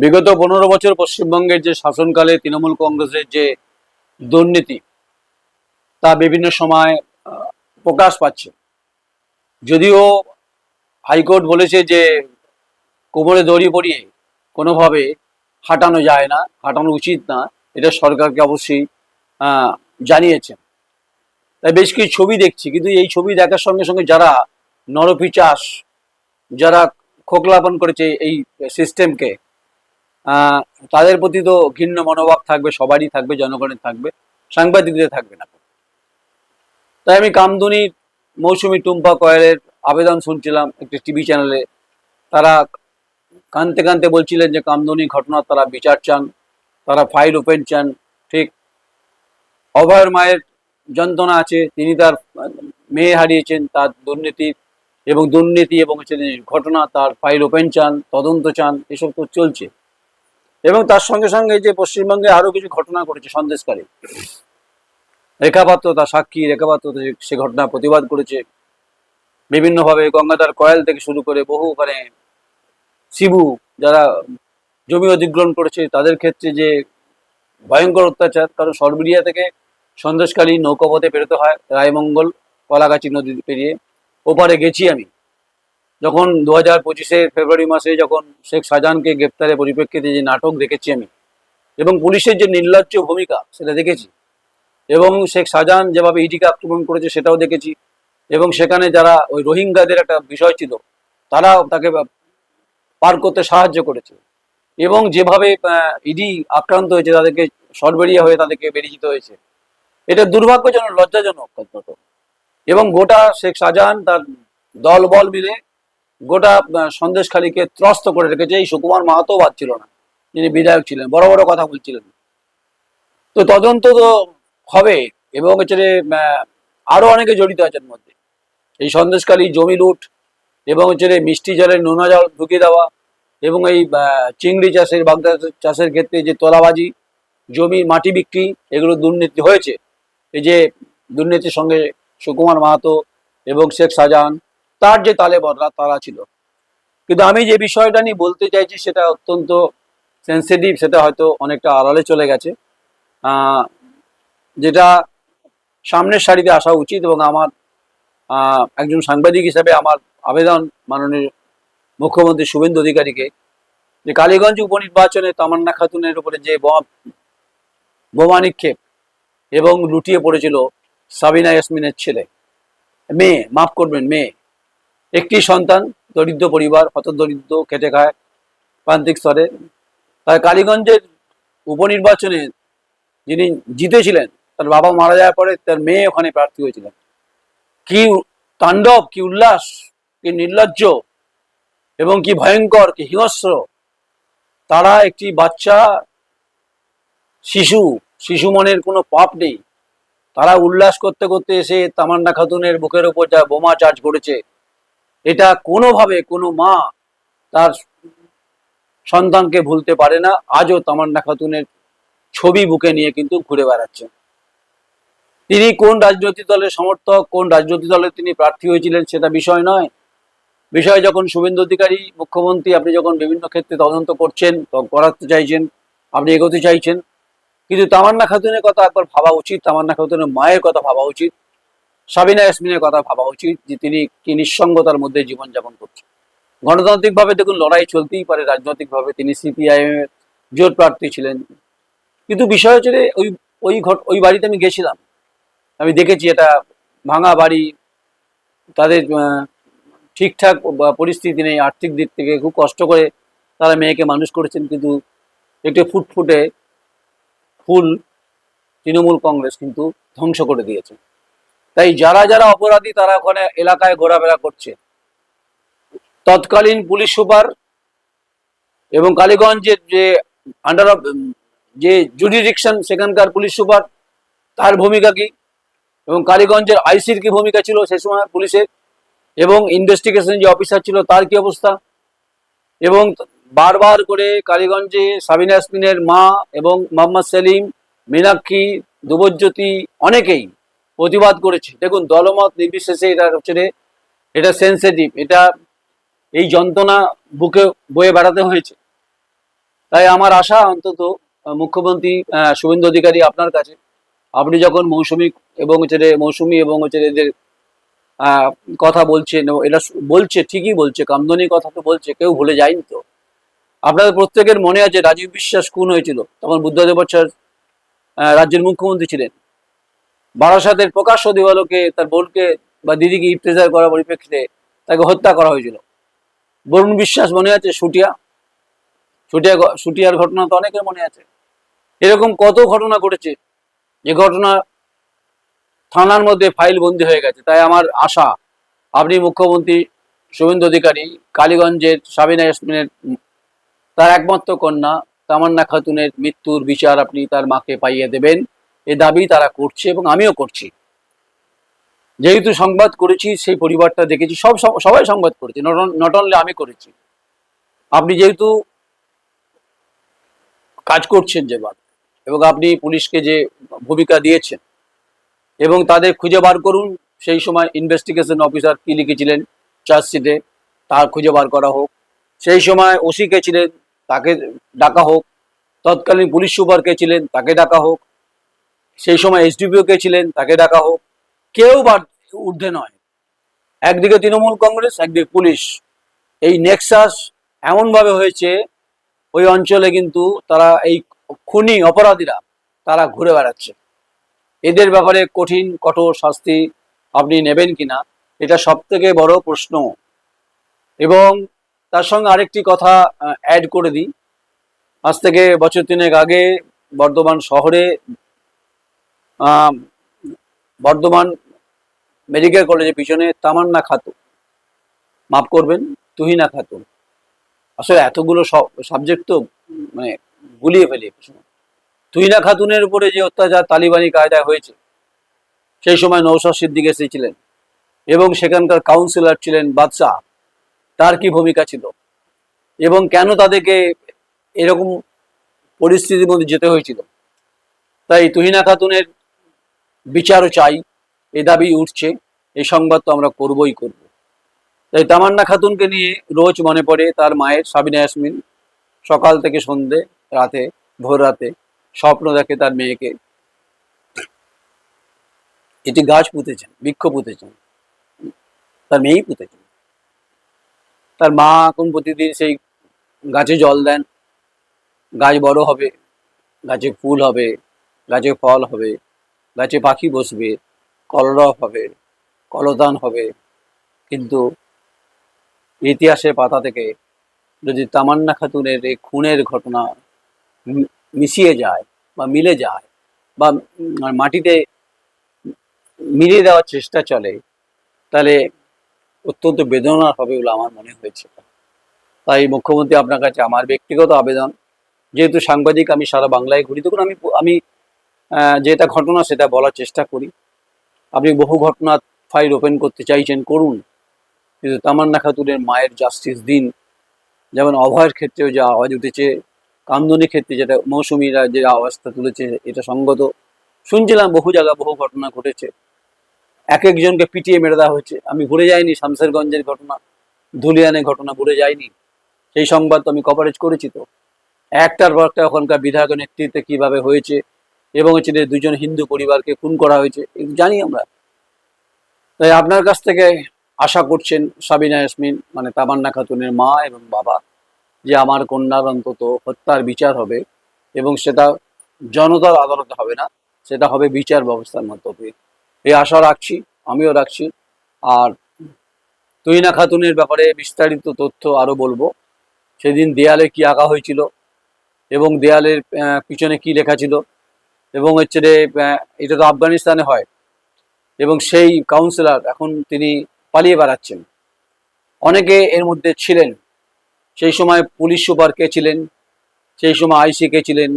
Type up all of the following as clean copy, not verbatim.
বিগত 15 বছর পশ্চিমবঙ্গের যে শাসনকালে তৃণমূল কংগ্রেসের যে দুর্নীতি তা বিভিন্ন সময় প্রকাশ পাচ্ছে। যদিও হাইকোর্ট বলেছে যে কোমরে দড়ি পরিয়ে কোনোভাবে হাঁটানো যায় না, হাঁটানো উচিত না, এটা সরকারকে অবশ্যই জানিয়েছে। তাই বেশ কিছু ছবি দেখছি, কিন্তু এই ছবি দেখার সঙ্গে সঙ্গে যারা নরপিচাস, যারা খোকলাপন করেছে এই সিস্টেমকে, তাদের প্রতি তো ঘৃণ্য মনোভাব থাকবে, সবারই থাকবে, জনগণের থাকবে, সাংবাদিকদের থাকবে না। তাই আমি কামদুনির মৌসুমী টুম্পা কয়েলের আবেদন শুনছিলাম একটি টিভি চ্যানেলে। তারা কানতে কানতে বলছিলেন যে কামদুনি ঘটনার তারা বিচার চান, তারা ফাইল ওপেন চান। ঠিক অভয়ের মায়ের যন্ত্রণা আছে, তিনি তার মেয়ে হারিয়েছেন, তার দুর্নীতি এবং ঘটনা, তার ফাইল ওপেন চান, তদন্ত চান, এসব তো চলছে। এবং তার সঙ্গে সঙ্গে যে পশ্চিমবঙ্গে আরো কিছু ঘটনা ঘটেছে সন্দেশকারী, রেখাপাত্র তার সাক্ষী, রেখাপাত্র সে ঘটনা প্রতিবাদ করেছে বিভিন্নভাবে। গঙ্গাধর কয়েল থেকে শুরু করে বহু ওখানে শিবু যারা জমি অধিগ্রহণ করেছে তাদের ক্ষেত্রে যে ভয়ঙ্কর অত্যাচার। কারণ সরবেরিয়া থেকে সন্দেশকারী নৌকাপথে বেরোতে হয়, রায়মঙ্গল কলাগাছি নদী পেরিয়ে। ওপারে গেছি আমি যখন 2025 ফেব্রুয়ারি মাসে, যখন শেখ শাহজাহানকে গ্রেপ্তারের পরিপ্রেক্ষিতে যে নাটক দেখেছি আমি, এবং পুলিশের যে নির্লজ্জ ভূমিকা সেটা দেখেছি, এবং শেখ শাহজাহান যেভাবে ইডিকে আক্রমণ করেছে সেটাও দেখেছি। এবং সেখানে যারা ওই রোহিঙ্গাদের একটা বিষয় ছিল, তারা তাকে পার করতে সাহায্য করেছে, এবং যেভাবে ইডি আক্রান্ত হয়েছে, তাদেরকে সরবেরিয়া হয়ে তাদেরকে বেরিয়ে যেতে হয়েছে, এটা দুর্ভাগ্যজনক, লজ্জাজনক অন্তত। এবং গোটা শেখ শাহজাহান তার দলবল মিলে গোটা সন্দেশখালীকে ত্রস্ত করে রেখেছে। এই সুকুমার মাহাতো বাদ ছিল না, যিনি বিধায়ক ছিলেন, বড় বড় কথা বলছিলেন। তো তদন্ত তো হবে, এবং আরো অনেকে জড়িত আছেন মধ্যে। এই সন্দেশখালী জমি লুট, এবং মিষ্টি জলে নোনা জল ঢুকিয়ে দেওয়া, এবং এই চিংড়ি চাষের, বাগদা চাষের ক্ষেত্রে যে তোলাবাজি, জমি মাটি বিক্রি, এগুলো দুর্নীতি হয়েছে। এই যে দুর্নীতির সঙ্গে সুকুমার মাহাতো এবং শেখ শাহজাহান তার যে তালে বদলা তারা ছিল। কিন্তু আমি যে বিষয়টা নিয়ে বলতে চাইছি সেটা অত্যন্ত সেন্সিটিভ, সেটা হয়তো অনেকটা আড়ালে চলে গেছে, যেটা সামনের সারিতে আসা উচিত। এবং আমার একজন সাংবাদিক হিসেবে আমার আবেদন মাননীয় মুখ্যমন্ত্রী শুভেন্দু অধিকারীকে, যে কালীগঞ্জ উপনির্বাচনে তামান্না খাতুনের উপরে যে বোমা নিক্ষেপ এবং লুটিয়ে পড়েছিল সাবিনা ইয়াসমিনের ছেলে, মেয়ে, মাফ করবেন, মেয়ে, একটি সন্তান, দরিদ্র পরিবার, হতদরিদ্র, খেটে খায় প্রান্তিক স্তরে। তাই কালীগঞ্জের উপনির্বাচনে যিনি জিতেছিলেন, তার বাবা মারা যাওয়ার পরে তার মেয়ে ওখানে প্রার্থী হয়েছিলেন। কি তাণ্ডব, কি উল্লাস, কি নির্লজ্জ, এবং কি ভয়ঙ্কর, কি হিংস্র। তারা একটি বাচ্চা শিশু মনের কোনো পাপ নেই, তারা উল্লাস করতে করতে এসে তামান্না খাতুনের বুকের উপর যা বোমা চার্জ করেছে, এটা কোনোভাবে কোনো মা তার সন্তানকে ভুলতে পারে না। আজও তামান্না খাতুনের ছবি বুকে নিয়ে কিন্তু ঘুরে বেড়াচ্ছে। তিনি কোন রাজনৈতিক দলের সমর্থক, কোন রাজনৈতিক দলের তিনি প্রার্থী হয়েছিলেন সেটা বিষয় নয়। বিষয় যখন শুভেন্দু অধিকারী মুখ্যমন্ত্রী, আপনি যখন বিভিন্ন ক্ষেত্রে তদন্ত করছেন, করাতে চাইছেন, আপনি এগোতে চাইছেন, কিন্তু তামান্না খাতুনের কথা একবার ভাবা উচিত, তামান্না খাতুনের মায়ের কথা ভাবা উচিত, সাবিনা ইয়াসমিনের কথা ভাবা উচিত, যে তিনি কি নিঃসঙ্গতার মধ্যে জীবনযাপন করছেন। গণতান্ত্রিকভাবে দেখুন লড়াই চলতেই পারে, রাজনৈতিকভাবে তিনি সিপিআইএম এর জোট প্রার্থী ছিলেন। কিন্তু বিষয় হচ্ছে ওই বাড়িতে আমি গেছিলাম, আমি দেখেছি এটা ভাঙা বাড়ি, তাদের ঠিকঠাক পরিস্থিতি নেই, আর্থিক দিক থেকে খুব কষ্ট করে তারা মেয়েকে মানুষ করেছেন। কিন্তু একটি ফুটফুটে ফুল তৃণমূল কংগ্রেস কিন্তু ধ্বংস করে দিয়েছে। তাই যারা যারা অপরাধী তারা ওখানে এলাকায় ঘোরাফেরা করছে। তৎকালীন পুলিশ সুপার এবং কালীগঞ্জের যে আন্ডার অফ যে জুডিডিকশন, সেখানকার পুলিশ সুপার, তার ভূমিকা কি, এবং কালীগঞ্জের আইসির কি ভূমিকা ছিল সে সময় পুলিশের, এবং ইনভেস্টিগেশন যে অফিসার ছিল তার কি অবস্থা। এবং বারবার করে কালীগঞ্জে সাবিনা ইয়াসমিনের মা এবং মোহাম্মদ সেলিম, মীনাক্ষী, ধ্রুবজ্যোতি অনেকেই প্রতিবাদ করেছে। দেখুন, দলমত নির্বিশেষে এটা সেন্সিটিভ, এটা এই যন্ত্রণা বুকে বয়ে বেড়াতে হয়েছে। তাই আমার আশা অন্তত মুখ্যমন্ত্রী শুভেন্দু অধিকারী আপনার কাছে, আপনি যখন মৌসুমী এবং এদের আহ, কথা বলছেন, ও এরা বলছে, ঠিকই বলছে, কামদুনির কথা তো বলছে, কেউ ভুলে যায়নি তো। আপনাদের প্রত্যেকের মনে আছে রাজীব বিশ্বাস খুন হয়েছিল, তখন বুদ্ধদেব ভট্টাচার্য রাজ্যের মুখ্যমন্ত্রী ছিলেন। বারাসাতের প্রকাশ্য দিবালোকে তার বোনকে বা দিদিকে ইফতেজার করার পরিপ্রেক্ষিতে তাকে হত্যা করা হয়েছিল। বরুণ বিশ্বাস মনে আছে, শুটিয়ার ঘটনা তো অনেকের মনে আছে। এরকম কত ঘটনা ঘটেছে, যে ঘটনা থানার মধ্যে ফাইল বন্দি হয়ে গেছে। তাই আমার আশা আপনি মুখ্যমন্ত্রী শুভেন্দু অধিকারী কালীগঞ্জের সাবিনা ইয়াসমিনের তার একমাত্র কন্যা তামান্না খাতুনের মৃত্যুর বিচার আপনি তার মাকে পাইয়ে দেবেন, এ দাবি তারা করছে এবং আমিও করছি। যেহেতু সংবাদ করেছি, সেই পরিবারটা দেখেছি, সবাই সংবাদ করেছে, নট অনলি আমি করেছি। আপনি যেহেতু কাজ করছেন যেভাবে, এবং আপনি পুলিশকে যে ভূমিকা দিয়েছেন, এবং তাদের খুঁজে বার করুন। সেই সময় ইনভেস্টিগেশন অফিসার কি লিখেছিলেন চার্জশিটে, তার খুঁজে বার করা হোক। সেই সময় ওসি কে ছিলেন, তাকে ডাকা হোক। তৎকালীন পুলিশ সুপার কে ছিলেন, তাকে ডাকা হোক। সেই সময় এসডিপিও কে ছিলেন, তাকে ডাকা হোক। কেউ বা ঊর্ধ্বে নয়। একদিকে তৃণমূল কংগ্রেস, একদিকে পুলিশ, এই নেক্সাস এমনভাবে হয়েছে ওই অঞ্চলে, কিন্তু তারা এই খুনি অপরাধীরা তারা ঘুরে বেড়াচ্ছে। এদের ব্যাপারে কঠোর শাস্তি আপনি নেবেন কিনা, এটা সব থেকে বড় প্রশ্ন। এবং তার সঙ্গে আরেকটি কথা অ্যাড করে দিই। আজ থেকে বছর তিনেক আগে বর্ধমান শহরে বর্ধমান মেডিকেল কলেজের পিছনে তামান্না খাতুন, মাফ করবেন, তুহিনা খাতুন, আসলে এতগুলো সাবজেক্ট তো মানে গুলিয়ে ফেলি। তুহিনা খাতুনের উপরে যে অত্যাচার তালিবানি কায়দায় হয়েছে, সেই সময় নওশাদ সিদ্দিক এসেছিলেন এবং সেখানকার কাউন্সিলর ছিলেন বাদশাহ, তার কি ভূমিকা ছিল এবং কেন তাদেরকে এরকম পরিস্থিতির মধ্যে যেতে হয়েছিল। তাই তুহিনা খাতুনের বিচারও চাই, এ দাবি উঠছে, এই সংবাদ তো আমরা করবই করব। তাই তামান্না খাতুনকে নিয়ে রোজ মনে পড়ে তার মায়ের সাবিনা ইয়াসমিন। সকাল থেকে সন্ধে, রাতে, ভোর রাতে স্বপ্ন দেখে তার মেয়েকে। এটি গাছ পুঁতেছেন, বৃক্ষ পুঁতেছেন, তার মেয়েই পুঁতেছেন। তার মা এখন প্রতিদিন সেই গাছে জল দেন, গাছ বড় হবে, গাছে ফুল হবে, গাছে ফল হবে, গাছে পাখি বসবে, কলরব হবে, কলতান হবে। কিন্তু ইতিহাসের পাতা থেকে যদি তামান্না খাতুনের এই খুনের ঘটনা মিশিয়ে যায় বা মিলে যায় বা মাটিতে মিলিয়ে দেওয়ার চেষ্টা চলে, তাহলে অত্যন্ত বেদনার হবে বলে আমার মনে হয়েছে। তাই মুখ্যমন্ত্রী আপনার কাছে আমার ব্যক্তিগত আবেদন, যেহেতু সাংবাদিক, আমি সারা বাংলায় ঘুরি, তখন আমি যেটা ঘটনা সেটা বলার চেষ্টা করি। আপনি বহু ঘটনা ফাইল ওপেন করতে চাইছেন, করুন, কিন্তু তামান্না খাতুনের মায়ের জাস্টিস দিন। যেমন অভয়ের ক্ষেত্রেও যে আওয়াজ উঠেছে, কামদুনির ক্ষেত্রে যেটা মৌসুমীরা যে আওয়াজটা তুলেছে, এটা সঙ্গত। শুনছিলাম বহু জায়গায় বহু ঘটনা ঘটেছে, এক একজনকে পিটিয়ে মেরে দেওয়া হয়েছে। আমি ভুলে যাইনি শামসেরগঞ্জের ঘটনা, ধুলিয়ানের ঘটনা ভুলে যাইনি। সেই সংবাদ তো আমি কভারেজ করেছি। তো একটার পর একটা ওখানকার বিধায়ক নেতৃত্বে কিভাবে হয়েছে, এবং হচ্ছে যে দুজন হিন্দু পরিবারকে খুন করা হয়েছে, এগুলো জানি আমরা। তাই আপনার কাছ থেকে আশা করছেন সাবিনা ইয়াসমিন মানে তামান্না খাতুনের মা এবং বাবা, যে আমার কন্যার অন্তত হত্যার বিচার হবে, এবং সেটা জনতার আদালতে হবে না, সেটা হবে বিচার ব্যবস্থার মধ্য দিয়ে। এই আশা রাখছি, আমিও রাখছি। আর তুহিনা খাতুনের ব্যাপারে বিস্তারিত তথ্য আরও বলবো। সেদিন দেয়ালে কি আঁকা হয়েছিল এবং দেয়ালের পিছনে কি লেখা ছিল, এবং হচ্ছে যে এটা তো আফগানিস্তানে হয়, এবং সেই কাউন্সিলর এখন তিনি পালিয়ে বেড়াচ্ছেন। অনেকে এর মধ্যে ছিলেন। সেই সময় পুলিশ সুপার কে ছিলেন, সেই সময় আইসি কে ছিলেন,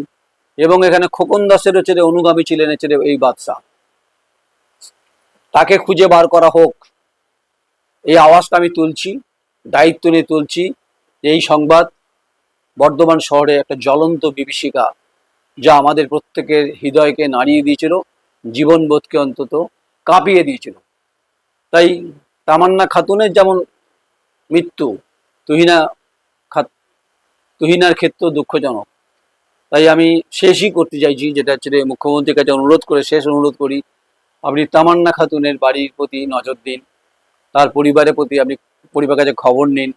এবং এখানে খোকন দাসের হচ্ছে অনুগামী ছিলেন হচ্ছে এই বাদশাহ। তাকে খুঁজে বার করা হোক, এই আওয়াজটা আমি তুলছি, দায়িত্ব নিয়ে তুলছি। এই সংবাদ বর্ধমান শহরে একটা জ্বলন্ত বিভীষিকা, যা আমাদের প্রত্যেকের হৃদয়কে নাড়িয়ে দিয়েছিল, জীবনবোধকে অন্তত কাঁপিয়ে দিয়েছিল। তাই তামান্না খাতুনের যেমন মৃত্যু, তুহিনা তুহিনার ক্ষেত্রেও দুঃখজনক। তাই আমি শেষই করতে চাইছি, যেটা হচ্ছে যে মুখ্যমন্ত্রীর কাছে অনুরোধ করে শেষ অনুরোধ করি, আপনি তামান্না খাতুনের বাড়ির প্রতি নজর দিন, তার পরিবারের প্রতি আপনি পরিবারের কাছে খবর নিন,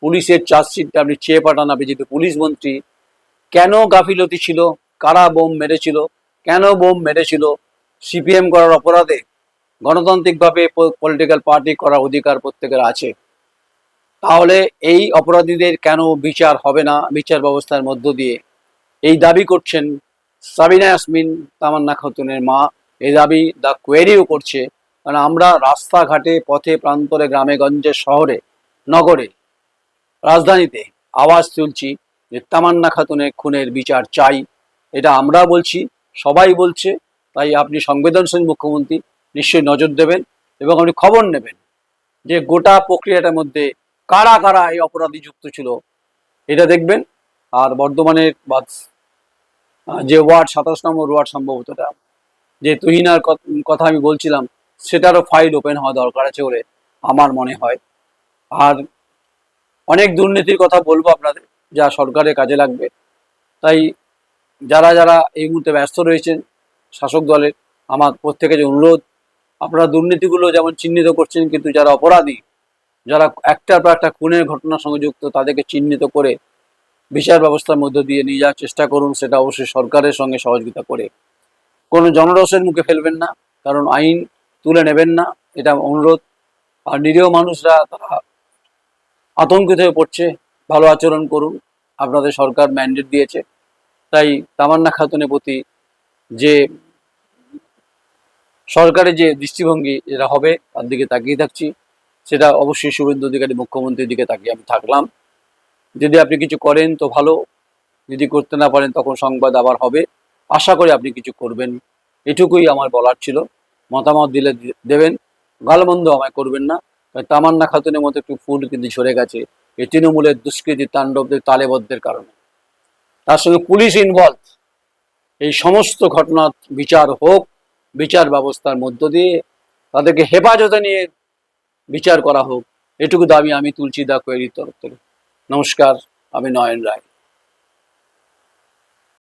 পুলিশের চার্জশিটটা আপনি চেয়ে পাঠান। আপনি যেহেতু পুলিশ মন্ত্রী, কেন গাফিলতি ছিল, কারা বোম মেরেছিল, কেন বোম মেরেছিল, সিপিএম করার অপরাধে গণতান্ত্রিকভাবে পলিটিক্যাল পার্টি করার অধিকার প্রত্যেকের আছে। তাহলে এই অপরাধীদের কেন বিচার হবে না বিচার ব্যবস্থার মধ্য দিয়ে? এই দাবি করছেন সাবিনা ইয়াসমিন, তামান্না খাতুনের মা। এই দাবি দ্য কোয়েরিও করছে। কারণ আমরা রাস্তাঘাটে, পথে প্রান্তরে, গ্রামে গঞ্জে, শহরে, নগরে, রাজধানীতে আওয়াজ তুলছি যে তামান্না খাতুনের খুনের বিচার চাই। এটা আমরা বলছি, সবাই বলছে। তাই আপনি সংবেদনশীল মুখ্যমন্ত্রী, নিশ্চয়ই নজর দেবেন এবং আপনি খবর নেবেন যে গোটা প্রক্রিয়াটার মধ্যে কারা কারা এই অপরাধী যুক্ত ছিল, এটা দেখবেন। আর বর্ধমানের যে ওয়ার্ড 27 নম্বর ওয়ার্ড, সম্ভবত এটা, যে তুহিনার কথা আমি বলছিলাম, সেটারও ফাইল ওপেন হওয়া দরকার আছে বলে আমার মনে হয়। আর অনেক দুর্নীতির কথা বলবো আপনাদের, যা সরকারের কাজে লাগবে। তাই যারা যারা এই মুহূর্তে ব্যস্ত রয়েছেন শাসক দলের, আমার প্রত্যেকের অনুরোধ, আপনারা দুর্নীতিগুলো যেমন চিহ্নিত করছেন, কিন্তু যারা অপরাধী, যারা একটার পর একটা খুনের ঘটনার সঙ্গে যুক্ত, তাদেরকে চিহ্নিত করে বিচার ব্যবস্থার মধ্য দিয়ে নিয়ে যাওয়ার চেষ্টা করুন। সেটা অবশ্যই সরকারের সঙ্গে সহযোগিতা করে। কোনো জনরসের মুখে ফেলবেন না, কারণ আইন তুলে নেবেন না, এটা অনুরোধ। আর নিরীহ মানুষরা তারা আতঙ্কিত হয়ে পড়ছে, ভালো আচরণ করুন, আপনাদের সরকার ম্যান্ডেট দিয়েছে। তাই তামান্না খাতুনের প্রতি যে সরকারের যে দৃষ্টিভঙ্গি যেটা হবে, তার দিকে তাকিয়ে থাকছি। সেটা অবশ্যই শুভেন্দু অধিকারী মুখ্যমন্ত্রীর দিকে তাকিয়ে আমি থাকলাম। যদি আপনি কিছু করেন তো ভালো, যদি করতে না পারেন তখন সংবাদ আবার হবে। আশা করি আপনি কিছু করবেন, এটুকুই আমার বলার ছিল। মতামত দিলে দেবেন, গালমন্দ আমায় করবেন না। তামান্না খাতুনের মতো একটু ফুল কিন্তু ঝরে গেছে এই তৃণমূলের দুষ্কৃতি তাণ্ডবদের, তালেবদ্ধের কারণে। তার সঙ্গে পুলিশ ইনভলভ। এই সমস্ত ঘটনার বিচার হোক, বিচার ব্যবস্থার মধ্য দিয়ে তাদেরকে হেফাজতে নিয়ে বিচার করা হোক, এটুকু দাবি আমি তুলছি দ্য কোয়েরির তরফ থেকে। নমস্কার, আমি নয়ন রায়।